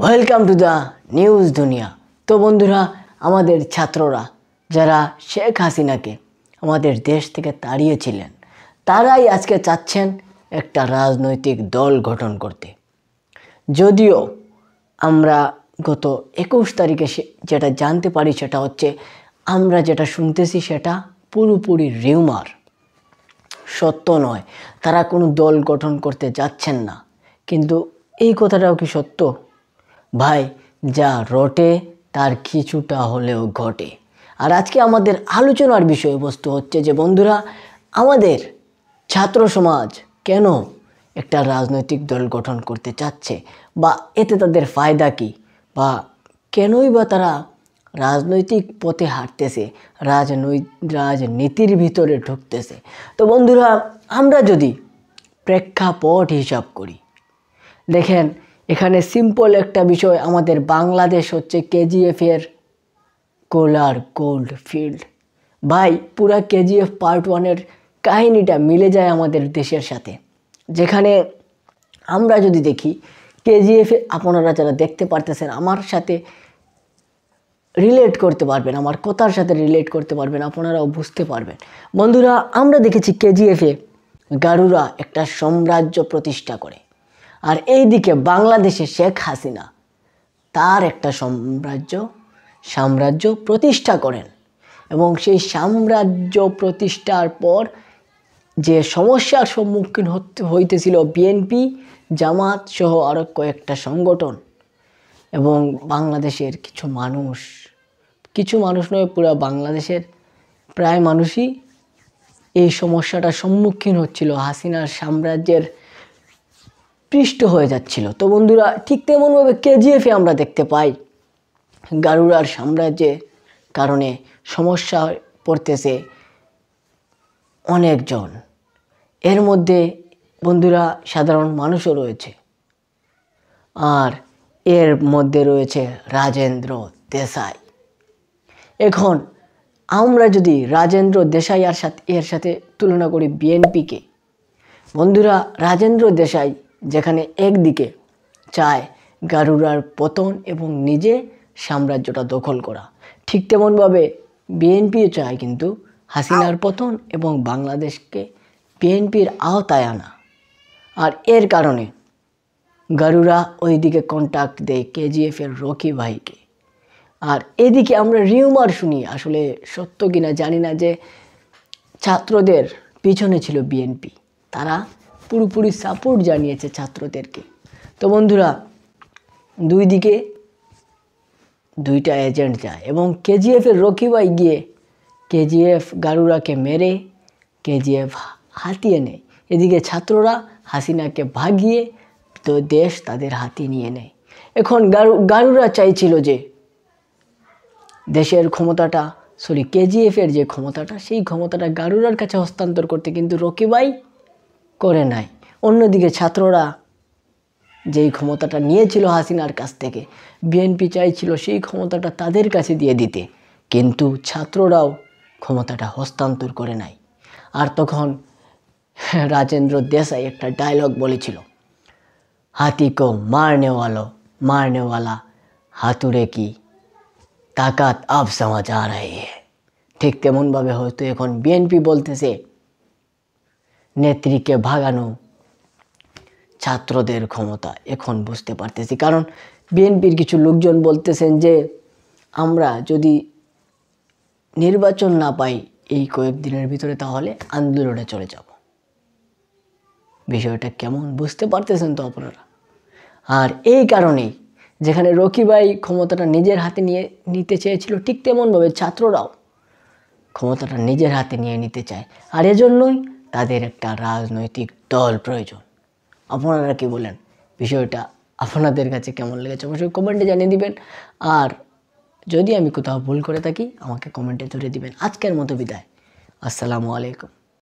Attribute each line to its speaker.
Speaker 1: Welcome to the news দুনিয়া। তো বন্ধুরা, আমাদের ছাত্ররা যারা শেখ হাসিনাকে আমাদের দেশ থেকে তাড়িয়েছিলেন, তারাই আজকে চাচ্ছেন একটা রাজনৈতিক দল গঠন করতে। যদিও আমরা গত 21 তারিখে যেটা জানতে পারি সেটা হচ্ছে, আমরা যেটা শুনতেছি সেটা পুরোপুরি রিউমার, সত্য নয়। তারা কোনো দল গঠন করতে যাচ্ছেন না। কিন্তু এই কথাটাও কি সত্য? ভাই, যা রটে তার কিছুটা হলেও ঘটে। আর আজকে আমাদের আলোচনার বিষয়বস্তু হচ্ছে যে বন্ধুরা, আমাদের ছাত্র সমাজ কেন একটা রাজনৈতিক দল গঠন করতে চাচ্ছে, বা এতে তাদের ফায়দা কী, বা কেনই বা তারা রাজনৈতিক পথে হাঁটতেছে, রাজনীতির ভিতরে ঢুকতেছে। তো বন্ধুরা, আমরা যদি প্রেক্ষাপট হিসাব করি, দেখেন এখানে সিম্পল একটা বিষয়, আমাদের বাংলাদেশ হচ্ছে কেজিএফের কোলার গোল্ড ফিল্ড। ভাই, পুরা কেজিএফ পার্ট 1-এর কাহিনীটা মিলে যায় আমাদের দেশের সাথে। যেখানে আমরা যদি দেখি কেজিএফে, আপনারা যারা দেখতে পারতেছেন আমার সাথে রিলেট করতে পারবেন, আমার কথার সাথে রিলেট করতে পারবেন, আপনারাও বুঝতে পারবেন। বন্ধুরা, আমরা দেখেছি কেজিএফে গাড়ুরা একটা সাম্রাজ্য প্রতিষ্ঠা করে, আর এইদিকে বাংলাদেশে শেখ হাসিনা তার একটা সাম্রাজ্য প্রতিষ্ঠা করেন। এবং সেই সাম্রাজ্য প্রতিষ্ঠার পর যে সমস্যার সম্মুখীন হইতেছিল বিএনপি, জামাত সহ আরও কয়েকটা সংগঠন এবং বাংলাদেশের কিছু মানুষ নয়, পুরো বাংলাদেশের প্রায় মানুষই এই সমস্যাটার সম্মুখীন হচ্ছিল, হাসিনার সাম্রাজ্যের পৃষ্ঠ হয়ে যাচ্ছিল। তো বন্ধুরা, ঠিক তেমনভাবে কেজিএফে আমরা দেখতে পাই গাড়ুরার সাম্রাজ্যের কারণে সমস্যা পড়তেছে অনেকজন। এর মধ্যে বন্ধুরা সাধারণ মানুষও রয়েছে, আর এর মধ্যে রয়েছে রাজেন্দ্র দেশাই। এখন আমরা যদি রাজেন্দ্র দেশাই এর সাথে তুলনা করি বিএনপিকে, বন্ধুরা, রাজেন্দ্র দেশাই যেখানে একদিকে চায় গাড়ুরার পতন এবং নিজে সাম্রাজ্যটা দখল করা, ঠিক তেমনভাবে বিএনপিও চায় কিন্তু হাসিনার পতন এবং বাংলাদেশকে বিএনপির আওতায় আনা। আর এর কারণে গাড়ুরা ওইদিকে কন্ট্যাক্ট দেয় কেজিএফের রকি ভাইকে। আর এদিকে আমরা রিউমার শুনি, আসলে সত্য কিনা জানি না, যে ছাত্রদের পিছনে ছিল বিএনপি, তারা পুরোপুরি সাপোর্ট জানিয়েছে ছাত্রদেরকে। তো বন্ধুরা, দুই দিকে দুইটা এজেন্ট যায় এবং কেজিএফের রকি ভাই গিয়ে কেজিএফ গাড়ুরাকে মেরে কেজিএফ হাতিয়ে নেয়। এদিকে ছাত্ররা হাসিনাকে ভাগিয়ে তো দেশ তাদের হাতে নিয়ে নেয়। এখন গাড়ুরা চাইছিল যে দেশের ক্ষমতাটা, কেজিএফের যে ক্ষমতাটা, সেই ক্ষমতাটা গাড়ুরার কাছে হস্তান্তর করতে, কিন্তু রকি ভাই করে নাই। অন্যদিকে ছাত্ররা যেই ক্ষমতাটা নিয়েছিল হাসিনার কাছ থেকে, বিএনপি চাইছিল সেই ক্ষমতাটা তাদের কাছে দিয়ে দিতে, কিন্তু ছাত্ররাও ক্ষমতাটা হস্তান্তর করে নাই। আর তখন রাজেন্দ্র দেশাই একটা ডায়লগ বলেছিল, হাতি কো মারনেওয়ালা হাতুড়ে কি তাকাত আব সমাজ আ রহি হ্যায়। ঠিক তেমনভাবে হয়তো এখন বিএনপি বলতেছে নেত্রীকে ভাগানো ছাত্রদের ক্ষমতা। এখন বুঝতে পারতেছি, কারণ বিএনপির কিছু লোকজন বলতেছেন যে আমরা যদি নির্বাচন না পাই এই কয়েকদিনের ভিতরে, তাহলে আন্দোলনে চলে যাব। বিষয়টা কেমন বুঝতে পারতেছেন তো আপনারা? আর এই কারণেই যেখানে রকি ভাই ক্ষমতাটা নিজের হাতে নিতে চেয়েছিল, ঠিক তেমনভাবে ছাত্ররাও ক্ষমতাটা নিজের হাতে নিয়ে নিতে চায়। আর এজন্যই তাদের একটা রাজনৈতিক দল প্রয়োজন। আপনারা কি বলেন? বিষয়টা আপনাদের কাছে কেমন লেগেছে অবশ্যই কমেন্টে জানিয়ে দিবেন। আর যদি আমি কোথাও ভুল করে থাকি আমাকে কমেন্টে ধরে দিবেন। আজকের মতো বিদায়। আসসালামু আলাইকুম।